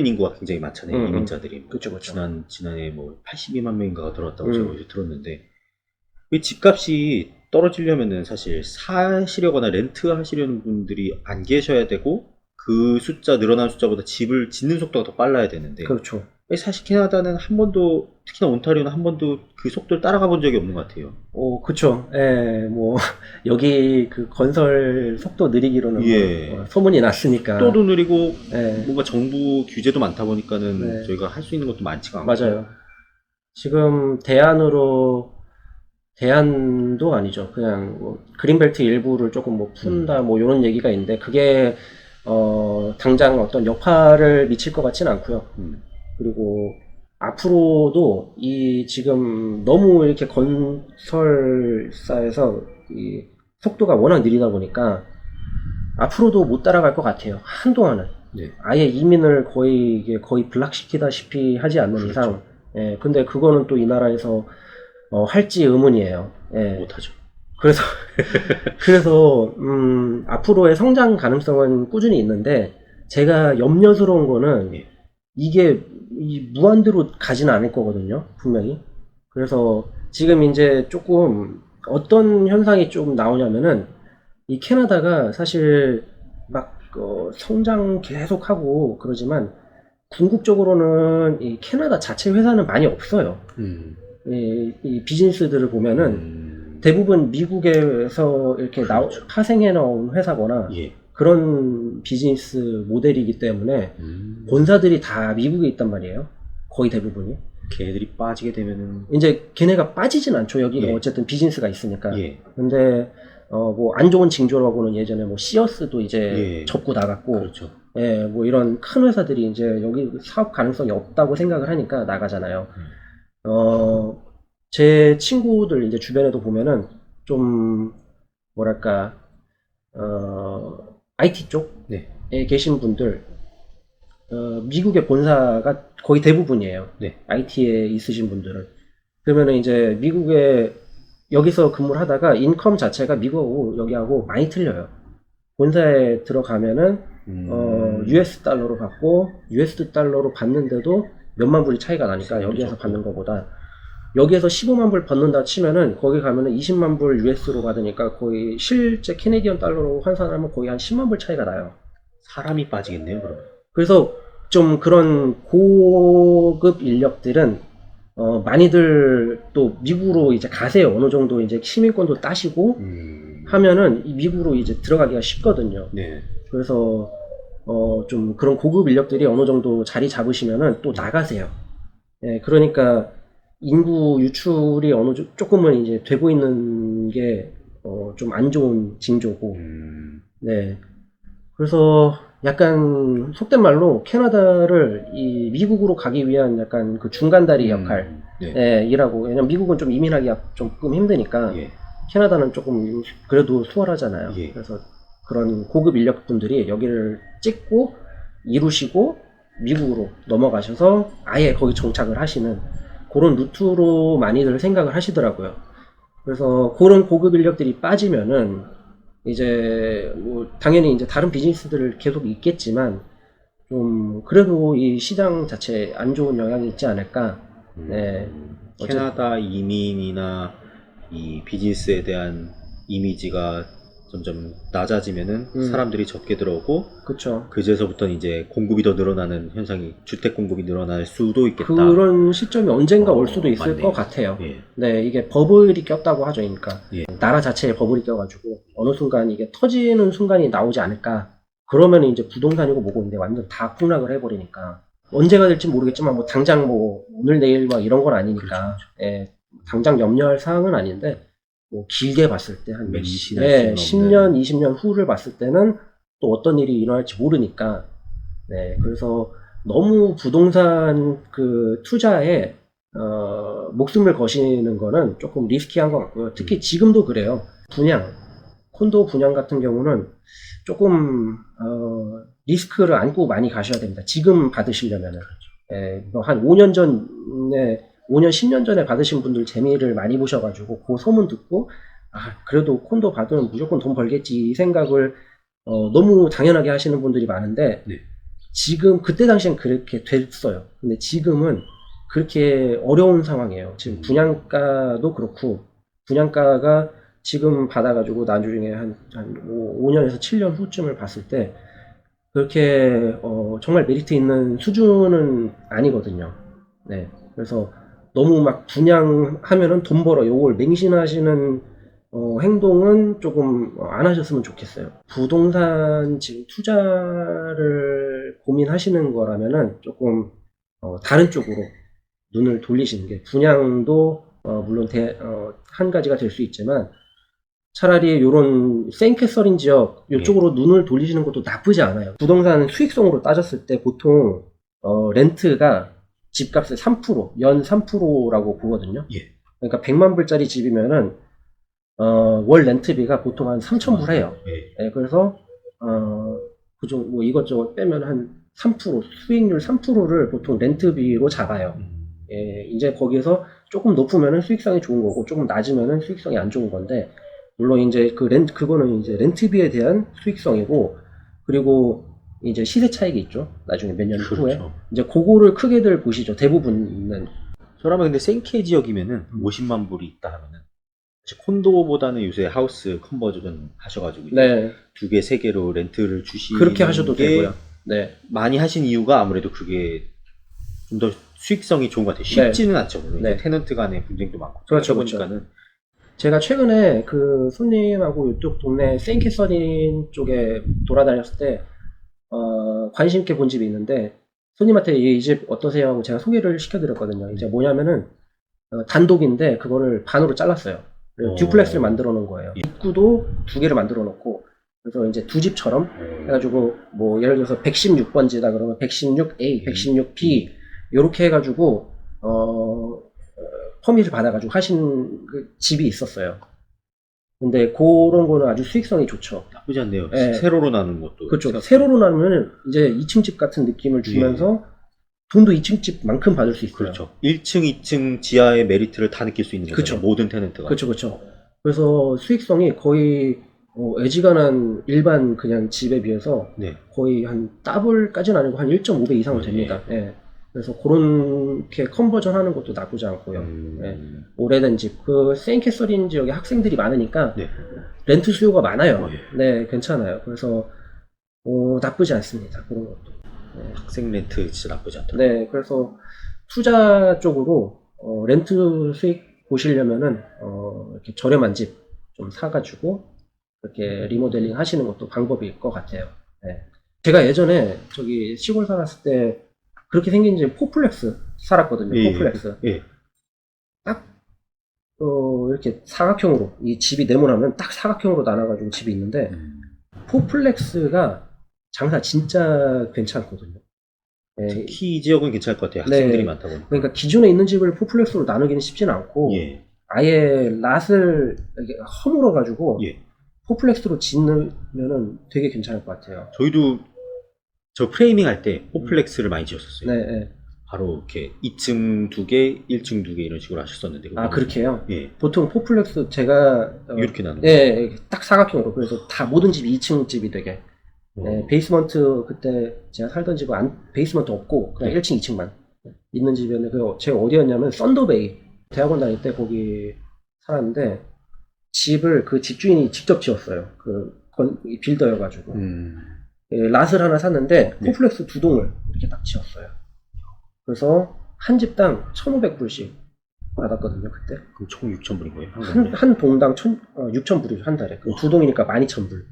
서민 인구가 굉장히 많잖아요. 이민자들이. 그쵸. 지난해 뭐 82만 명인가가 들어왔다고 제가 어디서 들었는데, 이 집값이 떨어지려면은 사실 사시려거나 렌트 하시려는 분들이 안 계셔야 되고, 그 숫자, 늘어난 숫자보다 집을 짓는 속도가 더 빨라야 되는데, 그렇죠. 사실 캐나다는 한 번도, 특히나 온타리오는 한 번도 그 속도를 따라가 본 적이 없는 것 같아요. 그쵸. 예, 뭐, 여기 그 건설 속도 느리기로는 예. 뭐, 소문이 났으니까. 속도도 느리고, 예, 뭔가 정부 규제도 많다 보니까는 네. 저희가 할 수 있는 것도 많지가 않고. 맞아요. 지금 대안도 아니죠. 그냥 뭐 그린벨트 일부를 조금 뭐 푼다, 뭐 이런 얘기가 있는데, 그게, 당장 어떤 여파를 미칠 것 같지는 않고요. 그리고 앞으로도 이 지금 너무 이렇게 건설사에서 이 속도가 워낙 느리다 보니까 앞으로도 못 따라갈 것 같아요. 한동안은. 네. 아예 이민을 거의 블락시키다시피 하지 않는 그렇죠. 이상. 예, 근데 그거는 또 이 나라에서 할지 의문이에요. 예. 못하죠. 그래서 앞으로의 성장 가능성은 꾸준히 있는데, 제가 염려스러운 거는 예. 이게 무한대로 가지는 않을 거거든요, 분명히. 그래서 지금 이제 조금 어떤 현상이 좀 나오냐면은, 이 캐나다가 사실 막 성장 계속하고 그러지만, 궁극적으로는 이 캐나다 자체 회사는 많이 없어요. 이 비즈니스들을 보면은 대부분 미국에서 이렇게 그렇죠. 파생해 나온 회사거나 예. 그런 비즈니스 모델이기 때문에 본사들이 다 미국에 있단 말이에요. 거의 대부분이. 걔들이 빠지게 되면은, 이제 걔네가 빠지진 않죠. 여기는 예. 어쨌든 비즈니스가 있으니까. 예. 근데 뭐 안 좋은 징조라고는 예전에 뭐 시어스도 이제 예. 접고 나갔고, 그렇죠. 예, 뭐 이런 큰 회사들이 이제 여기 사업 가능성이 없다고 생각을 하니까 나가잖아요. 제 친구들 이제 주변에도 보면은 좀 뭐랄까 IT 쪽에 네. 계신 분들, 미국의 본사가 거의 대부분이에요. 네. IT에 있으신 분들은. 그러면은 이제 미국에 여기서 근무를 하다가 인컴 자체가 미국하고 여기하고 많이 틀려요. 본사에 들어가면은 US 달러로 받고 US 달러로 받는데도 몇만 불이 차이가 나니까 여기에서 받는 것보다, 여기에서 15만 불 받는다 치면은 거기 가면은 20만 불 US로 받으니까 거의 실제 캐네디언 달러로 환산하면 거의 한 10만 불 차이가 나요. 사람이 빠지겠네요, 그러면. 그래서 좀 그런 고급 인력들은 많이들 또 미국으로 이제 가세요. 어느 정도 이제 시민권도 따시고 하면은 이 미국으로 이제 들어가기가 쉽거든요. 네. 그래서 좀 그런 고급 인력들이 어느 정도 자리 잡으시면은 또 나가세요. 예, 그러니까 인구 유출이 조금은 이제 되고 있는 게 좀 안 좋은 징조고. 네. 그래서 약간 속된 말로 캐나다를 이 미국으로 가기 위한 약간 그 중간다리 역할, 네. 예, 이라고. 왜냐면 미국은 좀 이민하기가 조금 힘드니까 예. 캐나다는 조금 그래도 수월하잖아요. 예. 그래서 그런 고급 인력분들이 여기를 찍고 이루시고 미국으로 넘어가셔서 아예 거기 정착을 하시는 그런 루트로 많이들 생각을 하시더라고요. 그래서 그런 고급 인력들이 빠지면은 이제 뭐 당연히 이제 다른 비즈니스들을 계속 있겠지만 좀 그래도 이 시장 자체에 안 좋은 영향이 있지 않을까. 네. 캐나다 이민이나 이 비즈니스에 대한 이미지가 점점 낮아지면은 사람들이 적게 들어오고, 그쵸. 그제서부터는 이제 공급이 더 늘어나는 현상이, 주택 공급이 늘어날 수도 있겠다. 그런 시점이 언젠가 올 수도 있을 맞네요. 것 같아요. 예. 네, 이게 버블이 꼈다고 하죠. 그러니까 예. 나라 자체에 버블이 껴가지고 어느 순간 이게 터지는 순간이 나오지 않을까. 그러면 이제 부동산이고 뭐고 인데 완전 다 폭락을 해버리니까 언제가 될지 모르겠지만 뭐 당장 뭐 오늘 내일 막 이런 건 아니니까. 그렇죠. 예, 당장 염려할 사항은 아닌데 뭐 길게 봤을 때 한 맹신할 수는 10년, 20년 후를 봤을 때는 또 어떤 일이 일어날지 모르니까. 네, 그래서 너무 부동산 그 투자에 목숨을 거시는 거는 조금 리스키한 것 같고요. 특히 지금도 그래요. 콘도 분양 같은 경우는 조금 리스크를 안고 많이 가셔야 됩니다. 지금 받으시려면은. 예, 한 5년 전에 5년, 10년 전에 받으신 분들 재미를 많이 보셔가지고 그 소문 듣고 그래도 콘도 받으면 무조건 돈 벌겠지 이 생각을 너무 당연하게 하시는 분들이 많은데, 네. 지금 그때 당시엔 그렇게 됐어요. 근데 지금은 그렇게 어려운 상황이에요. 지금 분양가도 그렇고 분양가가 지금 받아가지고 나중에 한 5년에서 7년 후쯤을 봤을 때 그렇게 정말 메리트 있는 수준은 아니거든요. 네, 그래서 너무 막 분양하면은 돈 벌어 요걸 맹신하시는 행동은 조금 안 하셨으면 좋겠어요. 부동산 지금 투자를 고민하시는 거라면은 조금 다른 쪽으로 눈을 돌리시는 게 분양도 물론 한 가지가 될 수 있지만 차라리 이런 생캐서린 지역 이쪽으로 눈을 돌리시는 것도 나쁘지 않아요. 부동산 수익성으로 따졌을 때 보통 렌트가 집값의 3%, 연 3%라고 보거든요. 예. 그러니까 100만 불짜리 집이면은 월 렌트비가 보통 한 3,000불 해요. 예. 네, 그래서 그중 뭐 이것저것 빼면 한 3%, 수익률 3%를 보통 렌트비로 잡아요. 예, 이제 거기에서 조금 높으면은 수익성이 좋은 거고 조금 낮으면은 수익성이 안 좋은 건데 물론 이제 그거는 이제 렌트비에 대한 수익성이고 그리고 이제 시세 차익이 있죠. 나중에 몇 년 후에 그렇죠. 이제 그거를 크게들 보시죠. 대부분은 저라면 근데 생케 지역이면은 50만 불이 있다 하면은 사실 콘도보다는 요새 하우스 컨버전 하셔가지고 이제 네, 2개, 3개로 렌트를 주시는 그렇게 하셔도 게 되고요. 네, 많이 하신 이유가 아무래도 그게 좀 더 수익성이 좋은 것 같아요. 쉽지는 않죠. 물론 네. 이제 테넌트 간의 분쟁도 많고. 그렇죠, 그러다 보니까는 제가 최근에 그 손님하고 이쪽 동네 세인캐서린 쪽에 돌아다녔을 때 관심 있게 본 집이 있는데 손님한테 이 집 어떠세요 하고 제가 소개를 시켜드렸거든요. 이제 뭐냐면은 단독인데 그거를 반으로 잘랐어요. 그리고 듀플렉스를 만들어 놓은 거예요. 예. 입구도 2개를 만들어 놓고 그래서 이제 두 집처럼 해가지고 뭐 예를 들어서 116번지다 그러면 116A, 116B 이렇게 해가지고 퍼밋을 받아가지고 하신 그 집이 있었어요. 근데 그런 거는 아주 수익성이 좋죠. 나쁘지 않네요. 예. 세로로 나눈 것도. 그렇죠. 세로로 나누면 이제 2층 집 같은 느낌을 주면서 돈도 2층 집만큼 받을 수 있어요. 그렇죠. 1층, 2층 지하의 메리트를 다 느낄 수 있는 거죠. 그쵸. 모든 테넌트가. 그렇죠, 그렇죠. 그래서 수익성이 거의 애지간한 일반 그냥 집에 비해서 네. 거의 한 더블까지는 아니고 한 1.5배 이상은 됩니다. 예. 그래서 그렇게 컨버전 하는 것도 나쁘지 않고요. 예. 오래된 집, 그 세인캐서린 지역에 학생들이 많으니까 네. 렌트 수요가 많아요. 예. 네, 괜찮아요. 그래서 나쁘지 않습니다. 그런 것도. 학생 렌트 진짜 나쁘지 않더라고요. 네, 그래서 투자 쪽으로 렌트 수익 보시려면은 이렇게 저렴한 집 좀 사가지고 이렇게 리모델링 하시는 것도 방법일 것 같아요. 네. 제가 예전에 저기 시골 살았을 때 그렇게 생긴 집 포플렉스 살았거든요. 예, 포플렉스. 예. 딱 이렇게 사각형으로 이 집이 네모나면 딱 사각형으로 나눠가지고 집이 있는데 포플렉스가 장사 진짜 괜찮거든요. 네. 특히 이 지역은 괜찮을 것 같아요. 학생들이 네. 많다 보니까. 그러니까 기존에 있는 집을 포플렉스로 나누기는 쉽지는 않고 예. 아예 낫을 이렇게 허물어 가지고 예. 포플렉스로 짓으면은 되게 괜찮을 것 같아요. 저희도 저 프레이밍 할 때 포플렉스를 많이 지었었어요. 네, 네. 바로 이렇게 2층 2개, 1층 2개 이런 식으로 하셨었는데. 아, 그렇게요? 예. 보통 포플렉스 제가 이렇게 나누는 예, 딱 사각형으로. 그래서 다 모든 집이 2층 집이 되게. 네, 베이스먼트 그때 제가 살던 집은 베이스먼트 없고 그냥 네. 1층, 2층만 있는 집이었는데 제가 어디였냐면 썬더베이 대학원 다닐 때 거기 살았는데 집을 그 집주인이 직접 지었어요. 이 빌더여가지고 예, 낫을 하나 샀는데 네. 포플렉스 2동을 이렇게 딱 지었어요. 그래서 한 집당 1,500불씩 받았거든요 그때. 그럼 총 6,000불인 거예요? 한 동당 6,000불이죠 한 달에. 그럼 2동이니까 12,000불.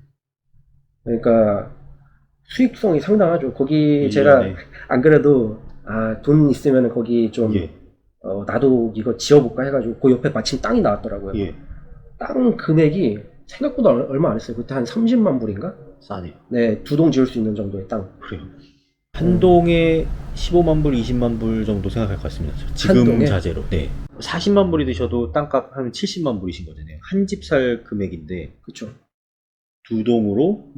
그러니까 수익성이 상당하죠. 거기 제가 안 그래도 돈 있으면 거기 좀 예. 나도 이거 지어볼까 해가지고 그 옆에 마침 땅이 나왔더라고요. 예. 땅 금액이 생각보다 얼마 안 했어요. 그때 한 30만 불인가? 싸네요. 네, 2동 지을 수 있는 정도의 땅. 그래요. 한 동에 15만 불, 20만 불 정도 생각할 것 같습니다. 지금 한 동에? 자재로. 네. 40만 불이 드셔도 땅값 한 70만 불이신 거잖아요. 한 집 살 금액인데 그쵸. 2동으로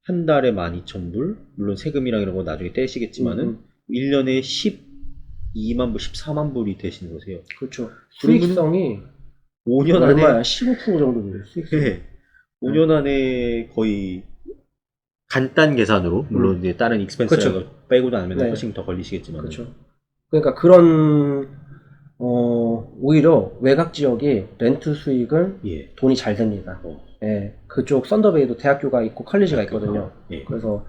한 달에 12,000불. 물론 세금이랑 이런 거 나중에 떼시겠지만은 1년에 12만 불, 14만 불이 되시는 거세요. 그렇죠. 수익성이 5년 안에 얼마야? 15% 정도 돼요. 수익성. 네. 5년 안에 거의 간단 계산으로 물론 이제 다른 익스펜스를 그렇죠. 빼고 나면 네. 훨씬 더 걸리시겠지만 그렇죠. 그러니까 그런 오히려 외곽 지역이 렌트 수익은 예. 돈이 잘 됩니다. 어. 예, 그쪽 썬더베이도 대학교가 있고 컬리지가 있거든요. 예. 그래서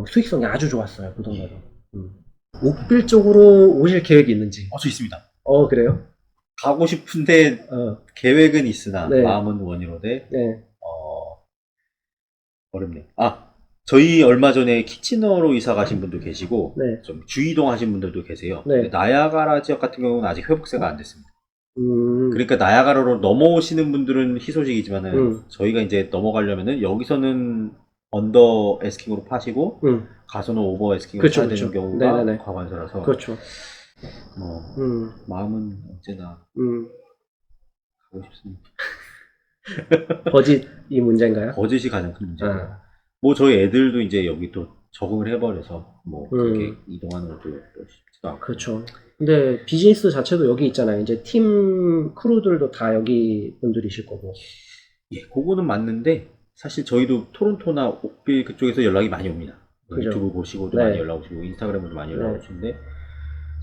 수익성이 아주 좋았어요, 부동산은. 옥빌 쪽으로 오실 계획이 있는지? 저 있습니다. 그래요? 가고 싶은데 계획은 있으나 네. 마음은 원이로되 네. 어렵네요. 저희 얼마 전에 키치너로 이사 가신 분도 계시고 네. 좀 주이동 하신 분들도 계세요. 네. 근데 나야가라 지역 같은 경우는 아직 회복세가 안 됐습니다. 음, 그러니까 나야가라로 넘어오시는 분들은 희소식이지만은 음. 저희가 이제 넘어가려면은 여기서는 언더 에스킹으로 파시고 가서는 오버 에스킹으로 그쵸, 사야 되는 그쵸. 경우가 네네네. 과반수라서 그렇죠. 마음은 언제나 가고 싶습니다. 버짓이 문제인가요? 거짓이 가장 큰 문제고 아, 저희 애들도 이제 여기 또 적응을 해버려서 그렇게 이동하는 것도 쉽지도 않고. 그렇죠. 근데 비즈니스 자체도 여기 있잖아요. 이제 팀 크루들도 다 여기 분들이실 거고. 예, 그거는 맞는데 사실 저희도 토론토나 옥빌 그쪽에서 연락이 많이 옵니다. 그죠. 유튜브 보시고도 네. 많이 연락 오시고 인스타그램으로도 많이 연락 네. 오시는데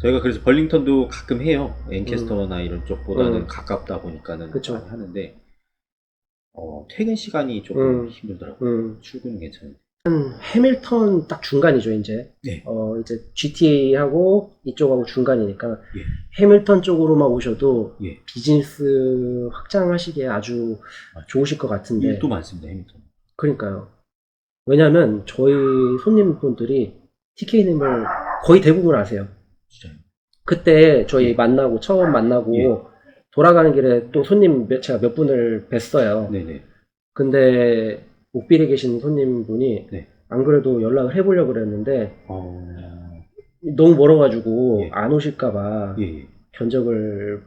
저희가 그래서 벌링턴도 가끔 해요. 앤캐스터나 이런 쪽보다는 가깝다 보니까는 그쵸. 많이 하는데 퇴근 시간이 조금 힘들더라고요. 출근은 괜찮은데. 해밀턴 딱 중간이죠, 이제. 네. 이제 GTA하고 이쪽하고 중간이니까. 예. 해밀턴 쪽으로만 오셔도 예. 비즈니스 확장하시기에 아주 좋으실 것 같은데. 일도 많습니다, 해밀턴. 그러니까요. 왜냐면 저희 손님분들이 TK님을 거의 대부분 아세요. 진짜요? 그때 저희 처음 만나고 예. 돌아가는 길에 또 제가 몇 분을 뵀어요. 네네. 근데 옥빌에 계신 손님분이 네. 안 그래도 연락을 해보려고 그랬는데 너무 멀어가지고 예. 안 오실까봐 예.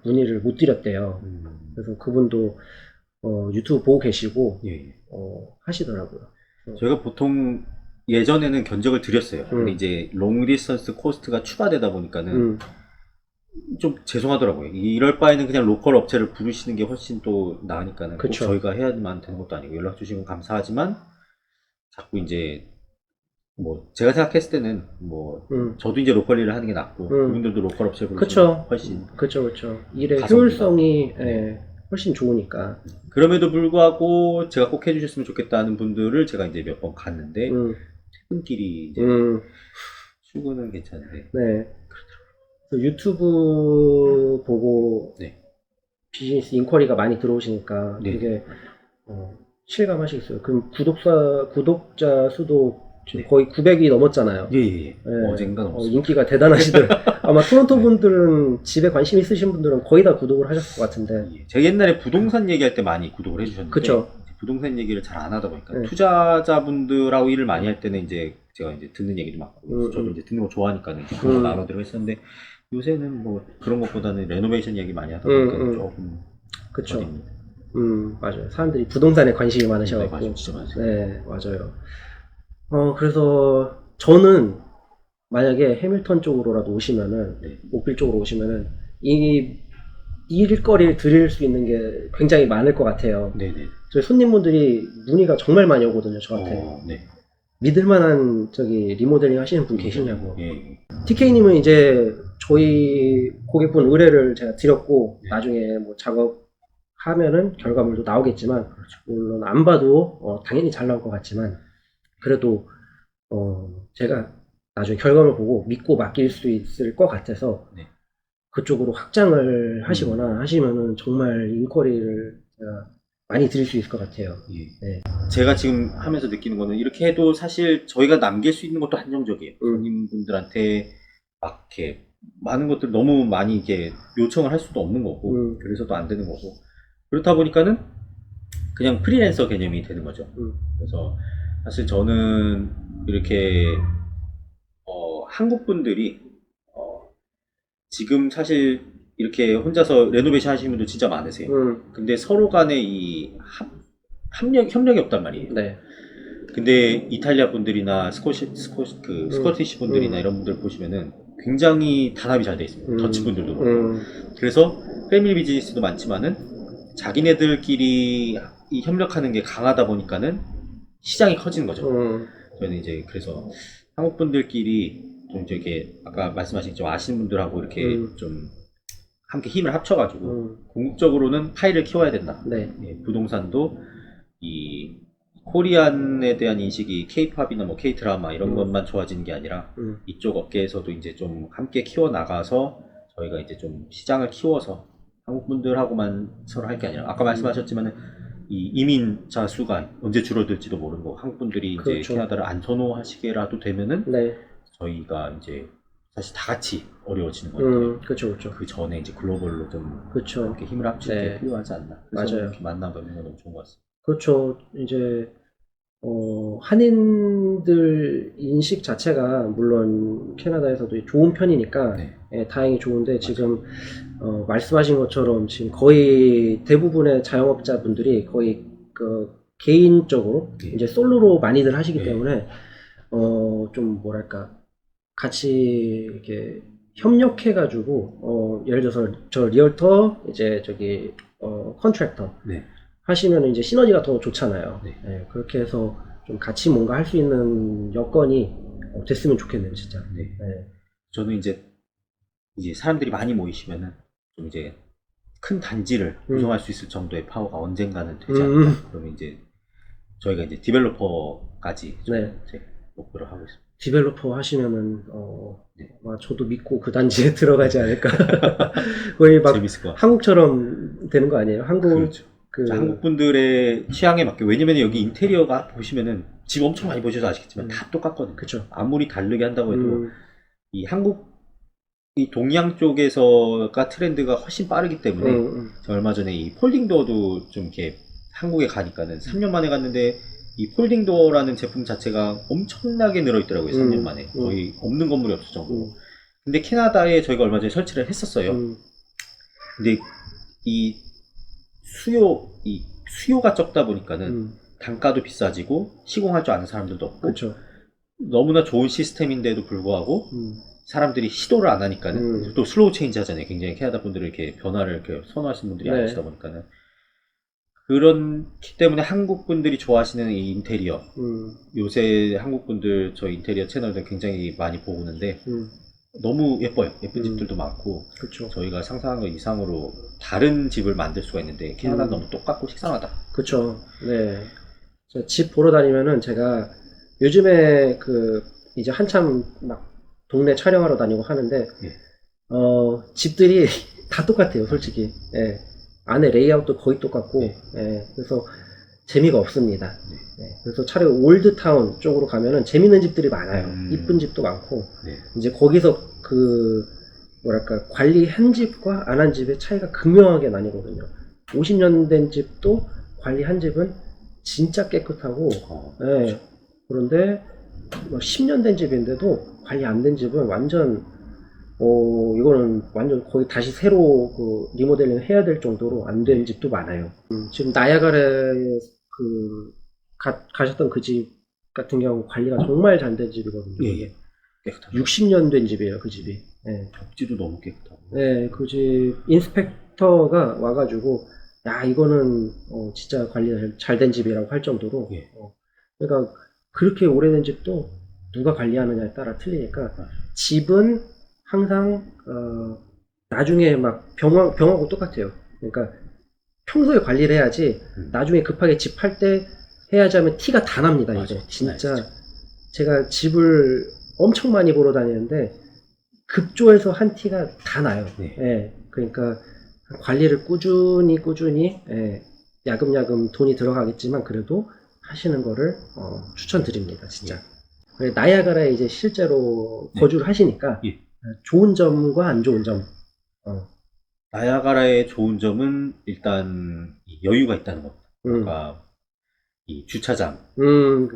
문의를 못 드렸대요. 그래서 그분도 유튜브 보고 계시고 예. 하시더라고요. 저희가 보통 예전에는 견적을 드렸어요. 근데 이제 롱 디스턴스 코스트가 추가되다 보니까는 좀 죄송하더라고요. 이럴 바에는 그냥 로컬 업체를 부르시는 게 훨씬 또 나으니까는 꼭 그쵸. 저희가 해야만 되는 것도 아니고 연락 주시면 감사하지만 자꾸 이제 제가 생각했을 때는 저도 이제 로컬 일을 하는 게 낫고 그분들도 로컬 업체를 부르시면 그쵸. 훨씬 그쵸. 일의 가성비가. 효율성이 훨씬 좋으니까. 그럼에도 불구하고 제가 꼭 해주셨으면 좋겠다는 분들을 제가 이제 몇 번 갔는데 퇴근길이 이제 출근은 괜찮은데 네. 그래서 유튜브 보고 네. 비즈니스 인쿼리가 많이 들어오시니까 네. 되게 실감하시겠어요. 그럼 구독자 수도 지금 네. 거의 900이 넘었잖아요. 예. 어젠가 넘었어요. 인기가 대단하시더라고요. 아마 토론토 분들은 집에 관심 있으신 분들은 거의 다 구독을 하셨을 것 같은데. 예. 제가 옛날에 부동산 얘기할 때 많이 구독을 해주셨는데 그쵸. 부동산 얘기를 잘 안 하다 보니까 네. 투자자분들하고 일을 많이 할 때는 이제 제가 이제 듣는 얘기도 많고 저도 이제 듣는 거 좋아하니까는 그런 거 나눠드리고 했었는데 요새는 그런 것보다는 레노베이션 얘기 많이 하다 보니까 조금 그쵸. 어딥니다. 맞아요. 사람들이 부동산에 관심이 많으셔가지고. 맞아요. 진짜 맞아요. 네, 맞아요. 그래서 저는 만약에 해밀턴 쪽으로라도 오시면은, 네. 옥빌 쪽으로 오시면은, 이 일거리를 드릴 수 있는 게 굉장히 많을 것 같아요. 네네. 저희 손님분들이 문의가 정말 많이 오거든요, 저한테. 네. 믿을만한 리모델링 하시는 분 계시냐고. 예. TK님은 이제 저희 고객분 의뢰를 제가 드렸고, 네. 나중에 작업하면은 결과물도 나오겠지만, 그렇죠. 물론 안 봐도 당연히 잘 나올 것 같지만, 그래도 제가 나중에 결과물 보고 믿고 맡길 수 있을 것 같아서 네. 그쪽으로 확장을 하시거나 하시면은 정말 인쿼리를 제가 많이 드릴 수 있을 것 같아요. 예. 네. 제가 지금 하면서 느끼는 거는 이렇게 해도 사실 저희가 남길 수 있는 것도 한정적이에요. 손님분들한테 막 이렇게 많은 것들 너무 많이 이렇게 요청을 할 수도 없는 거고 그래서도 안 되는 거고 그렇다 보니까는 그냥 프리랜서 개념이 되는 거죠. 그래서 사실 저는 이렇게 한국 분들이 지금 사실 이렇게 혼자서 레노베이션 하시는 분들 진짜 많으세요. 근데 서로 간에 이 협력이 없단 말이에요. 네. 근데 이탈리아 분들이나 스코티시 분들이나 이런 분들 보시면은 굉장히 단합이 잘 돼 있습니다. 더치 분들도 그렇고. 그래서 패밀리 비즈니스도 많지만은 자기네들끼리 이 협력하는 게 강하다 보니까는 시장이 커지는 거죠. 저는 이제 그래서 한국 분들끼리 좀 이렇게 아까 말씀하신 좀 아시는 분들하고 이렇게 좀 함께 힘을 합쳐가지고 궁극적으로는 파이를 키워야 된다. 네. 예, 부동산도 이 코리안에 대한 인식이 K-팝이나 뭐 K-드라마 이런 것만 좋아지는 게 아니라 이쪽 업계에서도 이제 좀 함께 키워 나가서 저희가 이제 좀 시장을 키워서 한국 분들하고만 서로 할 게 아니라 아까 말씀하셨지만은 이 이민자 수가 언제 줄어들지도 모르는 거 한국 분들이 이제 그렇죠. 캐나다를 안 선호하시게라도 되면은 네. 저희가 이제 사실 다 같이 어려워지는 건데 그렇죠, 그렇죠. 그 전에 이제 글로벌로 좀 그렇죠. 이렇게 힘을 합칠 게 네. 필요하지 않나. 그래서 맞아요. 이렇게 만나 뵙는 건 너무 좋은 것 같습니다. 그렇죠. 이제 한인들 인식 자체가 물론 캐나다에서도 좋은 편이니까 네. 예, 다행히 좋은데 지금 말씀하신 것처럼 지금 거의 대부분의 자영업자분들이 거의 그 개인적으로 네. 이제 솔로로 많이들 하시기 네. 때문에 좀 뭐랄까 같이 이렇게 협력해가지고 예를 들어서 저 리얼터 이제 저기 컨트랙터 네. 하시면 이제 시너지가 더 좋잖아요. 네. 네, 그렇게 해서 좀 같이 뭔가 할 수 있는 여건이 됐으면 좋겠네요, 진짜. 네. 네. 저는 이제 사람들이 많이 모이시면은 좀 이제 큰 단지를 구성할 수 있을 정도의 파워가 언젠가는 되지 않을까. 그러면 이제 저희가 이제 디벨로퍼까지 좀 네. 이제 목표를 하고 있습니다. 디벨로퍼 하시면은 네. 아마 저도 믿고 그 단지에 들어가지 않을까. 거의 막 재밌을 것 같아요. 한국처럼 되는 거 아니에요? 한국 그렇죠. 한국 분들의 취향에 맞게 왜냐면 여기 인테리어가 보시면은 집 엄청 많이 보셔서 아시겠지만 다 똑같거든요. 그쵸. 아무리 다르게 한다고 해도 이 한국 이 동양 쪽에서가 트렌드가 훨씬 빠르기 때문에 제가 얼마 전에 이 폴딩 도어도 좀 이렇게 한국에 가니까는 3년 만에 갔는데 이 폴딩 도어라는 제품 자체가 엄청나게 늘어 있더라고요. 3년 만에 거의 없는 건물이 없을 정도로. 근데 캐나다에 저희가 얼마 전에 설치를 했었어요. 근데 이 수요가 적다 보니까는 단가도 비싸지고 시공할 줄 아는 사람들도 없고 그렇죠. 너무나 좋은 시스템인데도 불구하고 사람들이 시도를 안 하니까는 또 슬로우 체인지 하잖아요. 굉장히 캐나다 분들이 이렇게 변화를 이렇게 선호하시는 분들이 네. 아니시다 보니까는 그렇기 때문에 한국 분들이 좋아하시는 이 인테리어 요새 한국 분들 저 인테리어 채널들 굉장히 많이 보는데 너무 예뻐요. 예쁜 집들도 많고 그렇죠. 저희가 상상한 것 이상으로 다른 집을 만들 수가 있는데 캐나다는 너무 똑같고 식상하다. 그렇죠. 네. 집 보러 다니면은 제가 요즘에 이제 한참 막 동네 촬영하러 다니고 하는데 집들이 다 똑같아요, 솔직히. 예. 안에 레이아웃도 거의 똑같고 예. 그래서 재미가 없습니다. 네. 그래서 차라리 올드타운 쪽으로 가면은 재밌는 집들이 많아요. 이쁜 집도 많고 이제 거기서 뭐랄까 관리한 집과 안 한 집의 차이가 극명하게 나뉘거든요. 50년 된 집도 관리한 집은 진짜 깨끗하고 예. 그런데 10년 된 집인데도 관리 안 된 집은 완전 이거는 완전 거의 다시 새로 리모델링 해야 될 정도로 안 된 집도 많아요. 지금 나야가라에 가셨던 그 집 같은 경우 관리가 정말 잘 된 집이거든요. 예. 깨끗하죠. 60년 된 집이에요, 그 집이. 예. 벽지도 너무 깨끗하고. 네, 그 집 인스펙터가 와가지고 야 이거는 진짜 관리가 잘 된 집이라고 할 정도로 그러니까 그렇게 오래된 집도 누가 관리하느냐에 따라 틀리니까 집은 항상 나중에 막 병하고 똑같아요. 그러니까 평소에 관리를 해야지 나중에 급하게 집 팔 때 해야지 하면 티가 다 납니다. 이제 진짜 제가 집을 엄청 많이 보러 다니는데 급조해서 한 티가 다 나요. 예, 그러니까 관리를 꾸준히 야금야금 돈이 들어가겠지만 그래도 하시는 거를 추천드립니다. 진짜. 나야가라에 이제 실제로 거주를 하시니까 좋은 점과 안 좋은 점. 나야가라의 좋은 점은 일단 여유가 있다는 겁니다. 그러니까 이 주차장,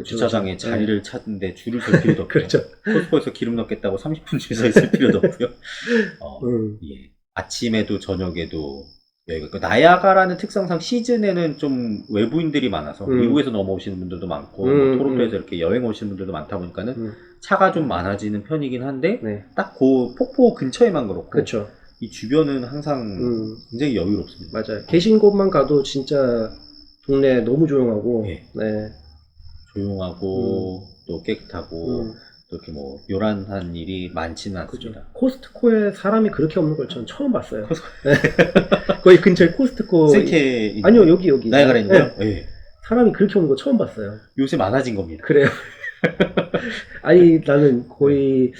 주차장에 그렇죠. 자리를 찾는데 줄을 설 필요도 없고, 그렇죠. 코스코에서 기름 넣겠다고 30분 줄 서 있을 필요도 없고요. 예. 아침에도 저녁에도 여기가 있고, 나야가라는 특성상 시즌에는 좀 외부인들이 많아서 미국에서 넘어오시는 분들도 많고 토론토에서 이렇게 여행 오시는 분들도 많다 보니까는 차가 좀 많아지는 편이긴 한데 딱 그 폭포 근처에만 그렇고 그렇죠. 이 주변은 항상 굉장히 여유롭습니다. 맞아요. 계신 곳만 가도 진짜 동네 너무 조용하고 조용하고 또 깨끗하고 또 이렇게 뭐 요란한 일이 많지는 그죠. 않습니다. 코스트코에 사람이 그렇게 없는 걸 전 처음 봤어요. 네. 거의 근처에 코스트코. 센케 아니요, 여기. 나야가라 있는 거요? 네. 네. 사람이 그렇게 없는 거 처음 봤어요. 요새 많아진 겁니다. 그래요. 아니, 나는 거의,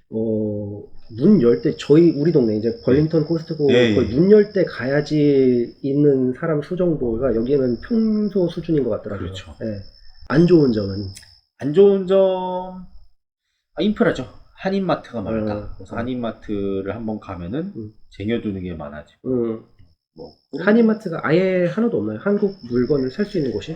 문 열 때, 우리 동네, 이제 벌링턴 코스트코, 예, 거의 예. 문 열 때 가야지 있는 사람 수 정도가 여기는 평소 수준인 것 같더라고요. 그렇죠. 예. 안 좋은 점은. 안 좋은 점, 인프라죠. 한인마트가 많다. 그래서 어. 한인마트를 한번 가면은 쟁여두는 게 많아지고. 뭐, 한인마트가 아예 하나도 없나요? 한국 물건을 살 수 있는 곳이?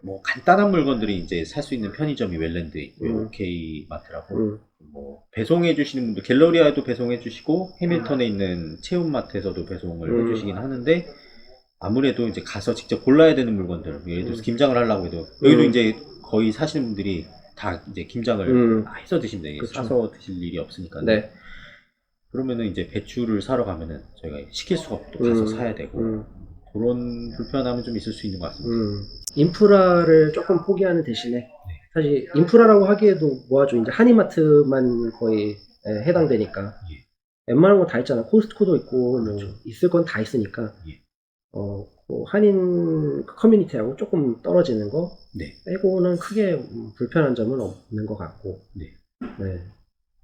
뭐 간단한 물건들이 이제 살 수 있는 편의점이 웰랜드에 있고요. OK 마트라고. 뭐 배송해 주시는 분들 갤러리아에도 배송해 주시고 해밀턴에 있는 체운마트에서도 배송을 해 주시긴 하는데 아무래도 이제 가서 직접 골라야 되는 물건들, 예를 들어서 김장을 하려고 해도 여기도 이제 거의 사시는 분들이 다 이제 김장을 해서 드신대. 그쵸. 사서 드실 일이 없으니까. 네. 그러면은 이제 배추를 사러 가면은 저희가 시킬 수가 없고 가서 사야 되고 그런 불편함은 좀 있을 수 있는 것 같습니다. 인프라를 조금 포기하는 대신에 사실 인프라라고 하기에도 뭐하죠. 이제 한인마트만 거의 해당되니까 웬만한 거 다 있잖아. 코스트코도 있고 뭐 있을 건 다 있으니까 뭐 한인 커뮤니티하고 조금 떨어지는 거 빼고는 크게 불편한 점은 없는 것 같고. 네.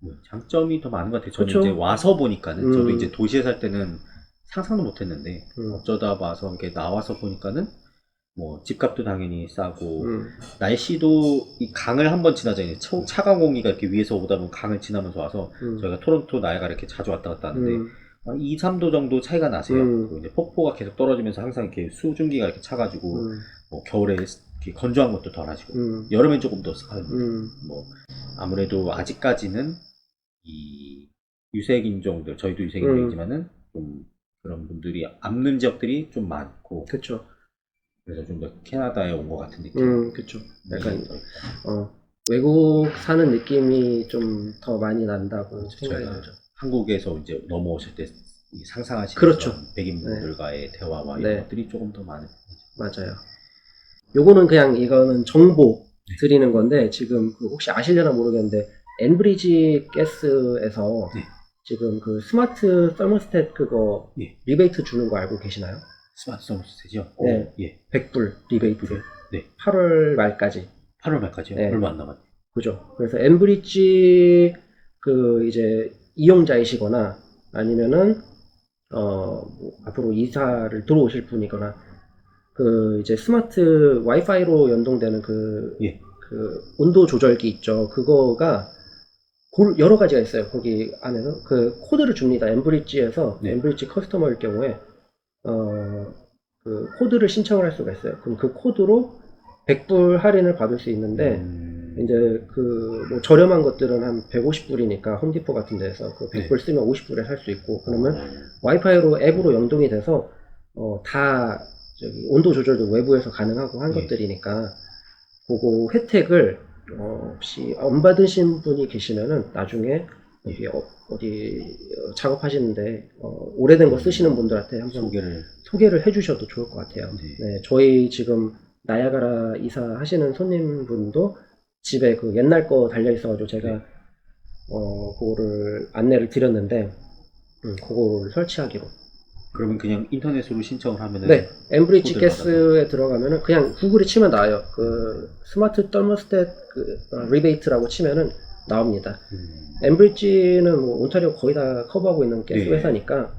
뭐 장점이 더 많은 것 같아요. 저는 그쵸? 이제 와서 보니까는 저도 이제 도시에 살 때는 상상도 못했는데 어쩌다 와서 이렇게 나와서 보니까는 뭐 집값도 당연히 싸고 날씨도 이 강을 한번 지나잖아요. 차가운 공기가 이렇게 위에서 오다 보면 강을 지나면서 와서 저희가 토론토 나야가라 이렇게 자주 왔다 갔다 하는데 2, 3도 정도 차이가 나세요. 그리고 이제 폭포가 계속 떨어지면서 항상 이렇게 수증기가 이렇게 차가지고 뭐 겨울에 이렇게 건조한 것도 덜하시고 여름엔 조금 더 습하고 뭐 아무래도 아직까지는 이 유색인종들 저희도 유색인종이지만은 좀 그런 분들이 없는 지역들이 좀 많고 그렇죠. 그래서 좀 더 캐나다에 온 것 같은 느낌. 그렇죠. 약간 외국 사는 느낌이 좀 더 많이 난다고 생각이 들죠. 한국에서 이제 넘어오실 때 상상하시는 그렇죠. 백인분들과의 대화와 이런 것들이 조금 더 많은 편이죠. 맞아요. 요거는 그냥 이거는 정보 드리는 건데 지금 혹시 아시려나 모르겠는데 엔브리지 가스에서 지금 그 스마트 서머스탯 그거 리베이트 주는 거 알고 계시나요? 스마트 서머스탯이요? 네. 100불 리베이트. 네. 8월 말까지. 8월 말까지요? 네. 얼마 안 남았네. 그죠. 그래서 엔브리지 그 이제 이용자이시거나 아니면은 뭐 앞으로 이사를 들어오실 분이거나 그 이제 스마트 와이파이로 연동되는 그 온도 조절기 있죠. 그거가 여러 가지가 있어요. 거기 안에서 그 코드를 줍니다. 엔브리지에서 엔브리지 커스터머일 경우에 그 코드를 신청을 할 수가 있어요. 그럼 그 코드로 100불 할인을 받을 수 있는데 이제 그 뭐 저렴한 것들은 한 150불이니까 홈디포 같은 데서 그 100불 쓰면 50불에 살 수 있고 그러면 와이파이로 앱으로 연동이 돼서 다 저기 온도 조절도 외부에서 가능하고 한 것들이니까 그거 혜택을 혹시 안 받으신 분이 계시면은 나중에 여기 어디 작업하시는데 오래된 거 쓰시는 분들한테 한번 소개를 해주셔도 좋을 것 같아요. 네, 저희 지금 나야가라 이사 하시는 손님분도 집에 그 옛날 거 달려 있어가지고 제가 그거를 안내를 드렸는데 그거를 설치하기로. 그러면 그냥 인터넷으로 신청을 하면은 네, 엔브리지 가스에 들어가면은 그냥 구글에 치면 나와요. 그 스마트 서머스탯 그 리베이트라고 치면은 나옵니다. 엔브리지는 뭐 온타리오 거의 다 커버하고 있는 가스 회사니까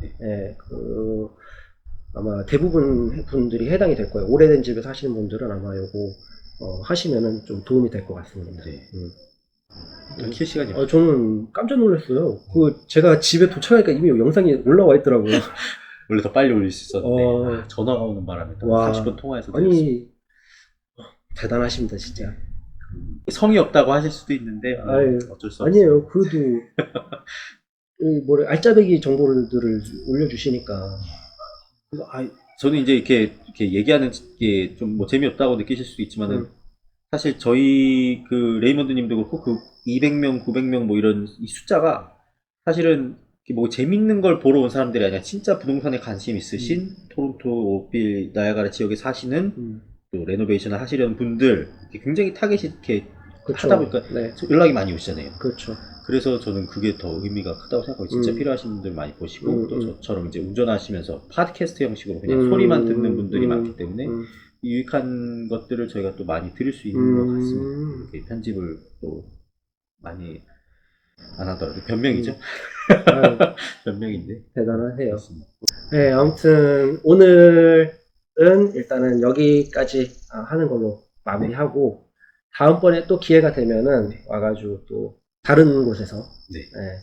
그 아마 대부분 분들이 해당이 될 거예요. 오래된 집에 사시는 분들은 아마 요거 하시면은 좀 도움이 될 것 같습니다. 킬 시간이 저는 깜짝 놀랐어요. 그 제가 집에 도착하니까 이미 영상이 올라와 있더라고요. 원래 더 빨리 올릴 수 있었는데 전화가 오는 바람에 30분 통화해서 아니 대단하십니다 진짜. 성의 없다고 하실 수도 있는데 어쩔 수 없어요. 아니에요. 그래도 알짜배기 정보들을 올려주시니까. 저는 이제 이렇게 얘기하는 게 좀 뭐 재미없다고 느끼실 수도 있지만은 사실 저희 그 레이먼드님도 그렇고 그 200명, 900명 뭐 이런 이 숫자가 사실은 뭐 재밌는 걸 보러 온 사람들이 아니라 진짜 부동산에 관심 있으신 토론토, 오빌, 나야가라 지역에 사시는 또 레노베이션을 하시려는 분들 굉장히 타겟이 이렇게 그쵸. 하다 보니까 네. 연락이 많이 오시잖아요. 그렇죠. 그래서 저는 그게 더 의미가 크다고 생각하고 진짜 필요하신 분들 많이 보시고 또 저처럼 이제 운전하시면서 팟캐스트 형식으로 그냥 소리만 듣는 분들이 많기 때문에 유익한 것들을 저희가 또 많이 드릴 수 있는 것 같습니다. 이렇게 편집을 또 많이 안 하더라도 변명이죠. 변명인데 대단하세요. 그렇습니다. 네, 아무튼 오늘은 일단은 여기까지 하는 걸로 마무리하고 다음번에 또 기회가 되면은 와가지고 또 다른 곳에서 네. 네.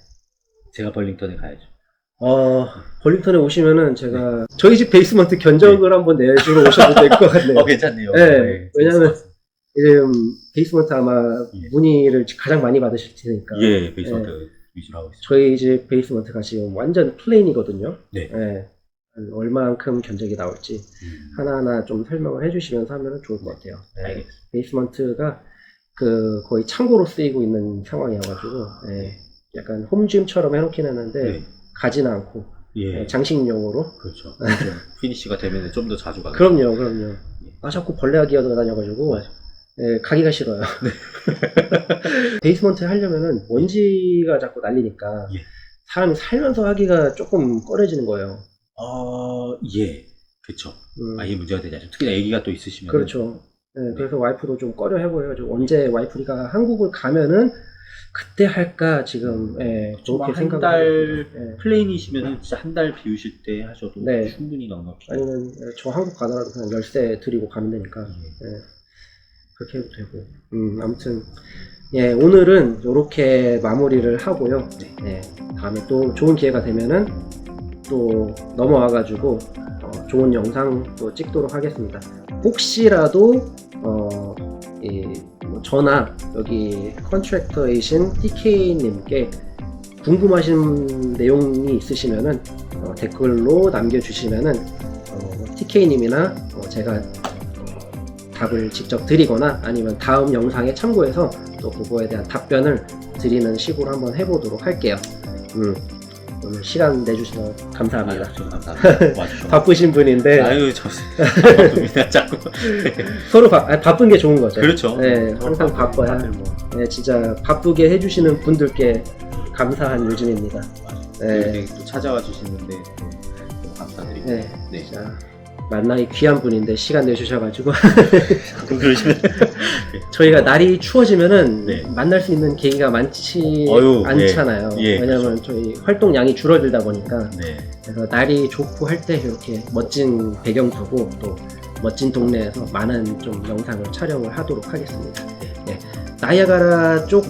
제가 벌링턴에 가야죠. 벌링턴에 오시면은 제가 저희 집 베이스먼트 견적을 한번 내주러 오셔도 될 것 같네요. 괜찮네요. 네, 왜냐면 지금 베이스먼트 아마 문의를 가장 많이 받으실 테니까. 예, 베이스먼트 위주로 하고 있습니다. 저희 집 베이스먼트가 지금 완전 플레인이거든요. 네. 얼만큼 견적이 나올지 하나하나 좀 설명을 해주시면서 하면 좋을 것 같아요. 네. 알겠습니다. 베이스먼트가 거의 창고로 쓰이고 있는 상황이어가지고 약간 홈짐처럼 해놓긴 했는데 네. 가지는 않고 장식용으로. 그렇죠. 좀 피니시가 되면 좀 더 자주 가요. 그럼요. 자꾸 벌레가 기어다녀가지고 가기가 싫어요. 베이스먼트 하려면은 먼지가 자꾸 날리니까 사람이 살면서 하기가 조금 꺼려지는 거예요. 예. 그렇죠. 아예 문제가 되지 않죠. 특히나 아기가 또 있으시면. 그렇죠. 그래서 와이프도 좀 꺼려 해보여가지고 언제 와이프가 한국을 가면은 그때 할까 지금 그렇게 한 달 플레인이시면은 진짜 한 달 비우실 때 하셔도 충분히 넉넉히. 아니면 저 한국 가더라도 그냥 열쇠 드리고 가면 되니까 그렇게 해도 되고. 아무튼 오늘은 이렇게 마무리를 하고요. 다음에 또 좋은 기회가 되면은 또 넘어와가지고 좋은 영상 또 찍도록 하겠습니다. 혹시라도 저나 여기 컨트랙터이신 TK님께 궁금하신 내용이 있으시면은 댓글로 남겨주시면은 TK님이나 제가 답을 직접 드리거나 아니면 다음 영상에 참고해서 또 그거에 대한 답변을 드리는 식으로 한번 해보도록 할게요. 오늘 시간 내주셔서 감사합니다. 감사합니다. 와주셔서. 바쁘신 분인데. 아유, 바쁩니다. 자꾸. 서로 바쁜 게 좋은 거죠. 그렇죠. 항상 바빠야. 진짜 바쁘게 해주시는 분들께 감사한 요즘입니다. 또 찾아와 주시는데 너무 감사드립니다. 진짜 만나기 귀한 분인데 시간 내주셔가지고 그러시면 저희가 날이 추워지면은 만날 수 있는 계기가 많지 않잖아요. 왜냐면 그렇죠. 저희 활동량이 줄어들다 보니까 그래서 날이 좋고 할 때 이렇게 멋진 배경 두고 또 멋진 동네에서 많은 좀 영상을 촬영을 하도록 하겠습니다. 나이아가라 쪽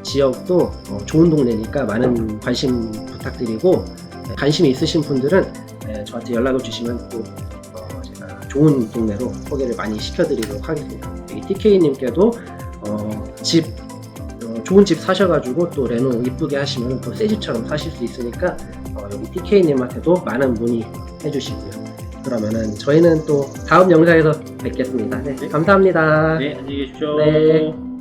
지역도 좋은 동네니까 많은 관심 부탁드리고 관심이 있으신 분들은 저한테 연락을 주시면 또 제가 좋은 동네로 소개를 많이 시켜드리도록 하겠습니다. TK님께도 좋은 집 사셔가지고 또 레노 이쁘게 하시면 또 새 집처럼 사실 수 있으니까 여기 TK님한테도 많은 문의해 주시고요. 그러면은 저희는 또 다음 영상에서 뵙겠습니다. 감사합니다. 안녕히 계십시오. 네.